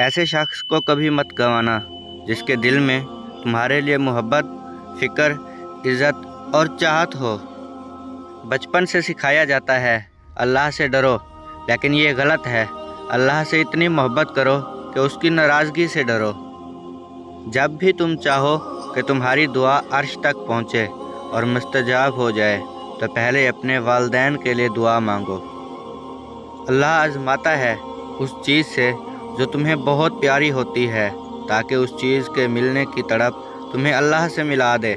ایسے شخص کو کبھی مت گنوانا جس کے دل میں تمہارے لیے محبت، فکر، عزت اور چاہت ہو۔ بچپن سے سکھایا جاتا ہے اللہ سے ڈرو، لیکن یہ غلط ہے۔ اللہ سے اتنی محبت کرو کہ اس کی ناراضگی سے ڈرو۔ جب بھی تم چاہو کہ تمہاری دعا عرش تک پہنچے اور مستجاب ہو جائے تو پہلے اپنے والدین کے لیے دعا مانگو۔ اللہ آزماتا ہے اس چیز سے جو تمہیں بہت پیاری ہوتی ہے، تاکہ اس چیز کے ملنے کی تڑپ تمہیں اللہ سے ملا دے۔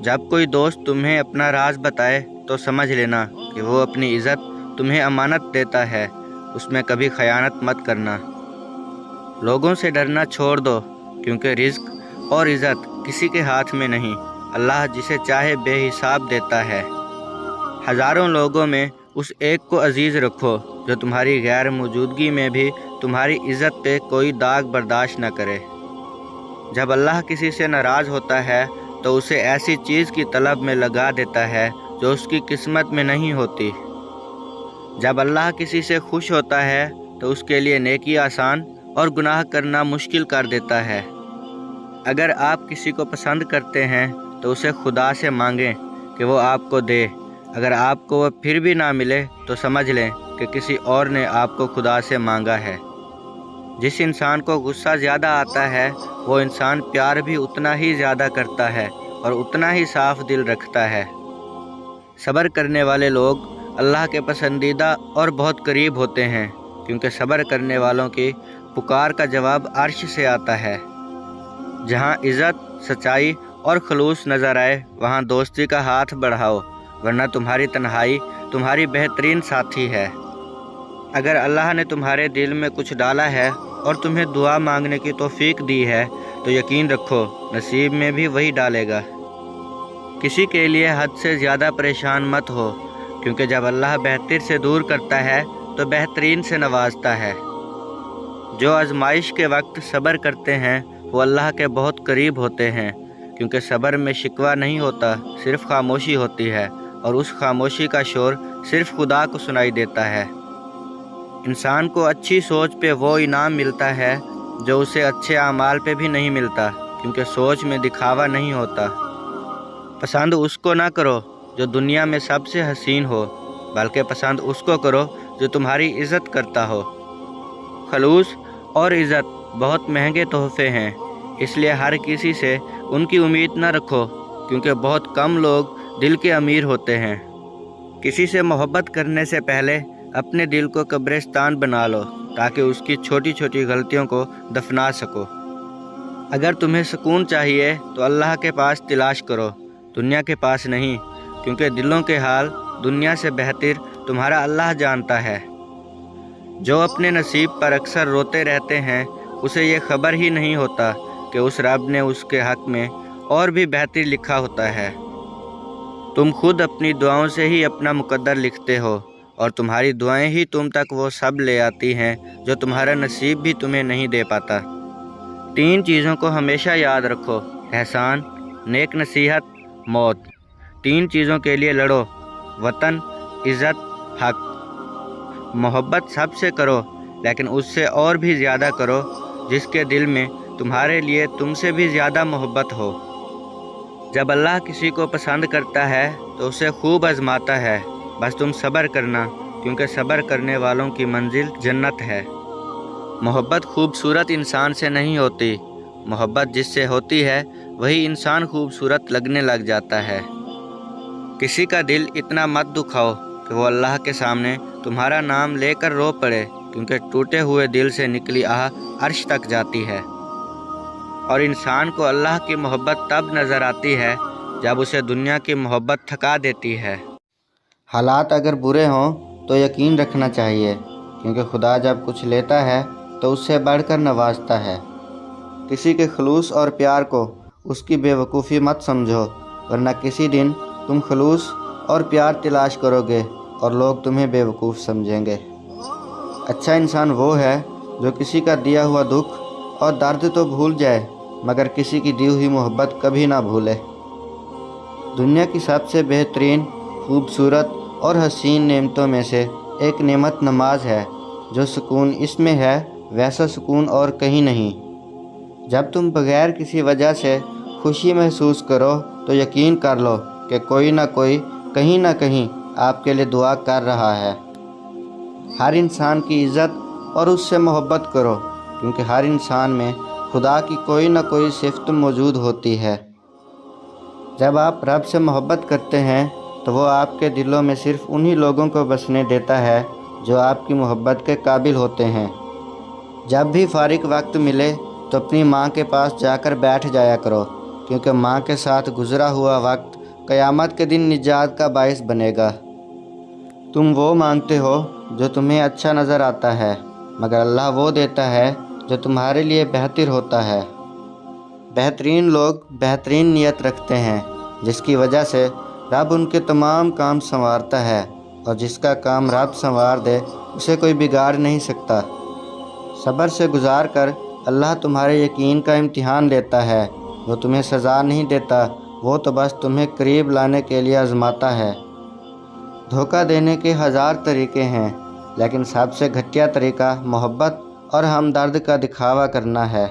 جب کوئی دوست تمہیں اپنا راز بتائے تو سمجھ لینا کہ وہ اپنی عزت تمہیں امانت دیتا ہے، اس میں کبھی خیانت مت کرنا۔ لوگوں سے ڈرنا چھوڑ دو، کیونکہ رزق اور عزت کسی کے ہاتھ میں نہیں، اللہ جسے چاہے بے حساب دیتا ہے۔ ہزاروں لوگوں میں اس ایک کو عزیز رکھو جو تمہاری غیر موجودگی میں بھی تمہاری عزت پہ کوئی داغ برداشت نہ کرے۔ جب اللہ کسی سے ناراض ہوتا ہے تو اسے ایسی چیز کی طلب میں لگا دیتا ہے جو اس کی قسمت میں نہیں ہوتی۔ جب اللہ کسی سے خوش ہوتا ہے تو اس کے لیے نیکی آسان اور گناہ کرنا مشکل کر دیتا ہے۔ اگر آپ کسی کو پسند کرتے ہیں تو اسے خدا سے مانگیں کہ وہ آپ کو دے۔ اگر آپ کو وہ پھر بھی نہ ملے تو سمجھ لیں کہ کسی اور نے آپ کو خدا سے مانگا ہے۔ جس انسان کو غصہ زیادہ آتا ہے وہ انسان پیار بھی اتنا ہی زیادہ کرتا ہے اور اتنا ہی صاف دل رکھتا ہے۔ صبر کرنے والے لوگ اللہ کے پسندیدہ اور بہت قریب ہوتے ہیں، کیونکہ صبر کرنے والوں کی پکار کا جواب عرش سے آتا ہے۔ جہاں عزت، سچائی اور خلوص نظر آئے وہاں دوستی کا ہاتھ بڑھاؤ، ورنہ تمہاری تنہائی تمہاری بہترین ساتھی ہے۔ اگر اللہ نے تمہارے دل میں کچھ ڈالا ہے اور تمہیں دعا مانگنے کی توفیق دی ہے تو یقین رکھو نصیب میں بھی وہی ڈالے گا۔ کسی کے لیے حد سے زیادہ پریشان مت ہو، کیونکہ جب اللہ بہتر سے دور کرتا ہے تو بہترین سے نوازتا ہے۔ جو آزمائش کے وقت صبر کرتے ہیں وہ اللہ کے بہت قریب ہوتے ہیں، کیونکہ صبر میں شکوہ نہیں ہوتا، صرف خاموشی ہوتی ہے، اور اس خاموشی کا شور صرف خدا کو سنائی دیتا ہے۔ انسان کو اچھی سوچ پہ وہ انعام ملتا ہے جو اسے اچھے اعمال پہ بھی نہیں ملتا، کیونکہ سوچ میں دکھاوا نہیں ہوتا۔ پسند اس کو نہ کرو جو دنیا میں سب سے حسین ہو، بلکہ پسند اس کو کرو جو تمہاری عزت کرتا ہو۔ خلوص اور عزت بہت مہنگے تحفے ہیں، اس لیے ہر کسی سے ان کی امید نہ رکھو، کیونکہ بہت کم لوگ دل کے امیر ہوتے ہیں۔ کسی سے محبت کرنے سے پہلے اپنے دل کو قبرستان بنا لو، تاکہ اس کی چھوٹی چھوٹی غلطیوں کو دفنا سکو۔ اگر تمہیں سکون چاہیے تو اللہ کے پاس تلاش کرو، دنیا کے پاس نہیں، کیونکہ دلوں کے حال دنیا سے بہتر تمہارا اللہ جانتا ہے۔ جو اپنے نصیب پر اکثر روتے رہتے ہیں اسے یہ خبر ہی نہیں ہوتا کہ اس رب نے اس کے حق میں اور بھی بہتر لکھا ہوتا ہے۔ تم خود اپنی دعاؤں سے ہی اپنا مقدر لکھتے ہو، اور تمہاری دعائیں ہی تم تک وہ سب لے آتی ہیں جو تمہارا نصیب بھی تمہیں نہیں دے پاتا۔ 3 چیزوں کو ہمیشہ یاد رکھو: احسان، نیک نصیحت، موت۔ 3 چیزوں کے لیے لڑو: وطن، عزت، حق۔ محبت سب سے کرو، لیکن اس سے اور بھی زیادہ کرو جس کے دل میں تمہارے لیے تم سے بھی زیادہ محبت ہو۔ جب اللہ کسی کو پسند کرتا ہے تو اسے خوب آزماتا ہے، بس تم صبر کرنا، کیونکہ صبر کرنے والوں کی منزل جنت ہے۔ محبت خوبصورت انسان سے نہیں ہوتی، محبت جس سے ہوتی ہے وہی انسان خوبصورت لگنے لگ جاتا ہے۔ کسی کا دل اتنا مت دکھاؤ کہ وہ اللہ کے سامنے تمہارا نام لے کر رو پڑے، کیونکہ ٹوٹے ہوئے دل سے نکلی آہ عرش تک جاتی ہے۔ اور انسان کو اللہ کی محبت تب نظر آتی ہے جب اسے دنیا کی محبت تھکا دیتی ہے۔ حالات اگر برے ہوں تو یقین رکھنا چاہیے، کیونکہ خدا جب کچھ لیتا ہے تو اس سے بڑھ کر نوازتا ہے۔ کسی کے خلوص اور پیار کو اس کی بے وقوفی مت سمجھو، ورنہ کسی دن تم خلوص اور پیار تلاش کرو گے اور لوگ تمہیں بے وقوف سمجھیں گے۔ اچھا انسان وہ ہے جو کسی کا دیا ہوا دکھ اور درد تو بھول جائے، مگر کسی کی دی ہوئی محبت کبھی نہ بھولے۔ دنیا کی سب سے بہترین، خوبصورت اور حسین نعمتوں میں سے ایک نعمت نماز ہے۔ جو سکون اس میں ہے ویسا سکون اور کہیں نہیں۔ جب تم بغیر کسی وجہ سے خوشی محسوس کرو تو یقین کر لو کہ کوئی نہ کوئی کہیں نہ کہیں آپ کے لیے دعا کر رہا ہے۔ ہر انسان کی عزت اور اس سے محبت کرو، کیونکہ ہر انسان میں خدا کی کوئی نہ کوئی صفت موجود ہوتی ہے۔ جب آپ رب سے محبت کرتے ہیں تو وہ آپ کے دلوں میں صرف انہی لوگوں کو بسنے دیتا ہے جو آپ کی محبت کے قابل ہوتے ہیں۔ جب بھی فارغ وقت ملے تو اپنی ماں کے پاس جا کر بیٹھ جایا کرو، کیونکہ ماں کے ساتھ گزرا ہوا وقت قیامت کے دن نجات کا باعث بنے گا۔ تم وہ مانگتے ہو جو تمہیں اچھا نظر آتا ہے، مگر اللہ وہ دیتا ہے جو تمہارے لیے بہتر ہوتا ہے۔ بہترین لوگ بہترین نیت رکھتے ہیں، جس کی وجہ سے رب ان کے تمام کام سنوارتا ہے، اور جس کا کام رب سنوار دے اسے کوئی بگاڑ نہیں سکتا۔ صبر سے گزار کر اللہ تمہارے یقین کا امتحان لیتا ہے۔ وہ تمہیں سزا نہیں دیتا، وہ تو بس تمہیں قریب لانے کے لیے آزماتا ہے۔ دھوکہ دینے کے 1000 طریقے ہیں، لیکن سب سے گھٹیا طریقہ محبت اور ہمدرد کا دکھاوا کرنا ہے۔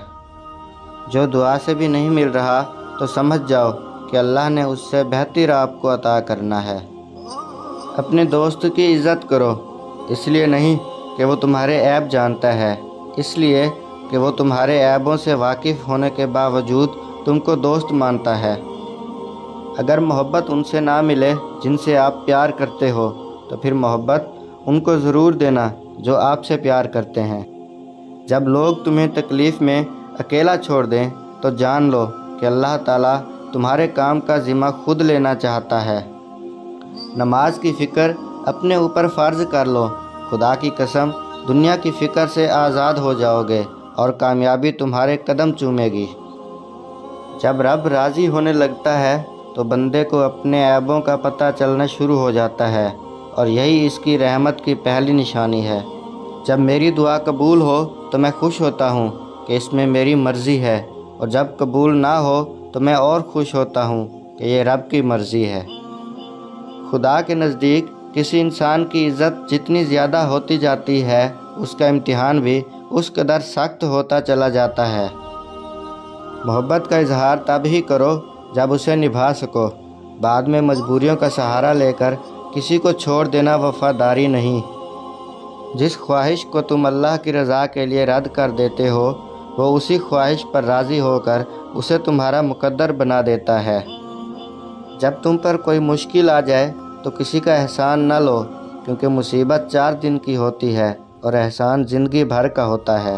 جو دعا سے بھی نہیں مل رہا تو سمجھ جاؤ کہ اللہ نے اس سے بہتر آپ کو عطا کرنا ہے۔ اپنے دوست کی عزت کرو، اس لیے نہیں کہ وہ تمہارے عیب جانتا ہے، اس لیے کہ وہ تمہارے عیبوں سے واقف ہونے کے باوجود تم کو دوست مانتا ہے۔ اگر محبت ان سے نہ ملے جن سے آپ پیار کرتے ہو تو پھر محبت ان کو ضرور دینا جو آپ سے پیار کرتے ہیں۔ جب لوگ تمہیں تکلیف میں اکیلا چھوڑ دیں تو جان لو کہ اللہ تعالیٰ تمہارے کام کا ذمہ خود لینا چاہتا ہے۔ نماز کی فکر اپنے اوپر فرض کر لو، خدا کی قسم دنیا کی فکر سے آزاد ہو جاؤ گے اور کامیابی تمہارے قدم چومے گی۔ جب رب راضی ہونے لگتا ہے تو بندے کو اپنے عیبوں کا پتہ چلنا شروع ہو جاتا ہے، اور یہی اس کی رحمت کی پہلی نشانی ہے۔ جب میری دعا قبول ہو تو میں خوش ہوتا ہوں کہ اس میں میری مرضی ہے، اور جب قبول نہ ہو تو میں اور خوش ہوتا ہوں کہ یہ رب کی مرضی ہے۔ خدا کے نزدیک کسی انسان کی عزت جتنی زیادہ ہوتی جاتی ہے، اس کا امتحان بھی اس قدر سخت ہوتا چلا جاتا ہے۔ محبت کا اظہار تب ہی کرو جب اسے نبھا سکو، بعد میں مجبوریوں کا سہارا لے کر کسی کو چھوڑ دینا وفاداری نہیں۔ جس خواہش کو تم اللہ کی رضا کے لیے رد کر دیتے ہو، وہ اسی خواہش پر راضی ہو کر اسے تمہارا مقدر بنا دیتا ہے۔ جب تم پر کوئی مشکل آ جائے تو کسی کا احسان نہ لو، کیونکہ مصیبت 4 دن کی ہوتی ہے اور احسان زندگی بھر کا ہوتا ہے۔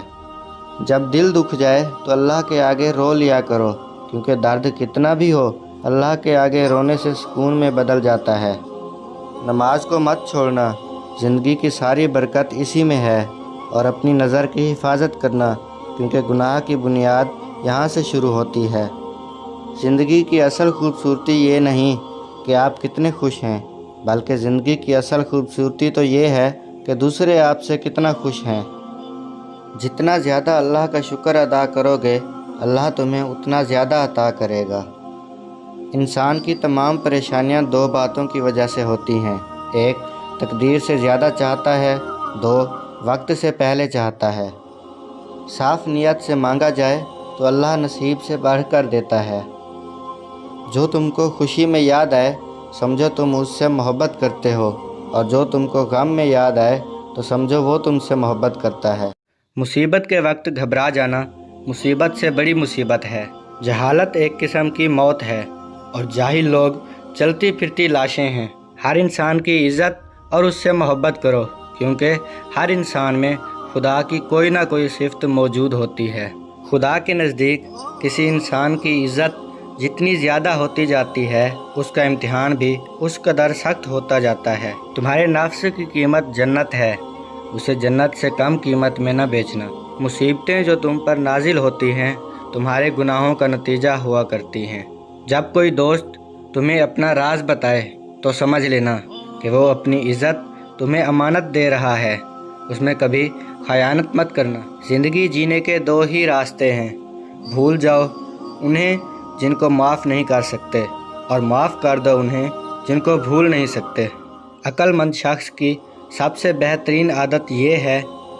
جب دل دکھ جائے تو اللہ کے آگے رو لیا کرو، کیونکہ درد کتنا بھی ہو اللہ کے آگے رونے سے سکون میں بدل جاتا ہے۔ نماز کو مت چھوڑنا، زندگی کی ساری برکت اسی میں ہے، اور اپنی نظر کی حفاظت کرنا، کیونکہ گناہ کی بنیاد یہاں سے شروع ہوتی ہے۔ زندگی کی اصل خوبصورتی یہ نہیں کہ آپ کتنے خوش ہیں، بلکہ زندگی کی اصل خوبصورتی تو یہ ہے کہ دوسرے آپ سے کتنا خوش ہیں۔ جتنا زیادہ اللہ کا شکر ادا کرو گے، اللہ تمہیں اتنا زیادہ عطا کرے گا۔ انسان کی تمام پریشانیاں 2 باتوں کی وجہ سے ہوتی ہیں: 1 تقدیر سے زیادہ چاہتا ہے، 2 وقت سے پہلے چاہتا ہے۔ صاف نیت سے مانگا جائے تو اللہ نصیب سے بڑھ کر دیتا ہے۔ جو تم کو خوشی میں یاد آئے سمجھو تم اس سے محبت کرتے ہو، اور جو تم کو غم میں یاد آئے تو سمجھو وہ تم سے محبت کرتا ہے۔ مصیبت کے وقت گھبرا جانا مصیبت سے بڑی مصیبت ہے۔ جہالت ایک قسم کی موت ہے، اور جاہل لوگ چلتی پھرتی لاشیں ہیں۔ ہر انسان کی عزت اور اس سے محبت کرو، کیونکہ ہر انسان میں خدا کی کوئی نہ کوئی صفت موجود ہوتی ہے۔ خدا کے نزدیک کسی انسان کی عزت جتنی زیادہ ہوتی جاتی ہے، اس کا امتحان بھی اس قدر سخت ہوتا جاتا ہے۔ تمہارے نفس کی قیمت جنت ہے، اسے جنت سے کم قیمت میں نہ بیچنا۔ مصیبتیں جو تم پر نازل ہوتی ہیں تمہارے گناہوں کا نتیجہ ہوا کرتی ہیں۔ جب کوئی دوست تمہیں اپنا راز بتائے تو سمجھ لینا کہ وہ اپنی عزت تمہیں امانت دے رہا ہے، اس میں کبھی خیانت مت کرنا۔ زندگی جینے کے 2 ہی راستے ہیں: بھول جاؤ انہیں جن کو معاف نہیں کر سکتے، اور معاف کر دو انہیں جن کو بھول نہیں سکتے۔ عقل مند شخص کی سب سے بہترین عادت یہ ہے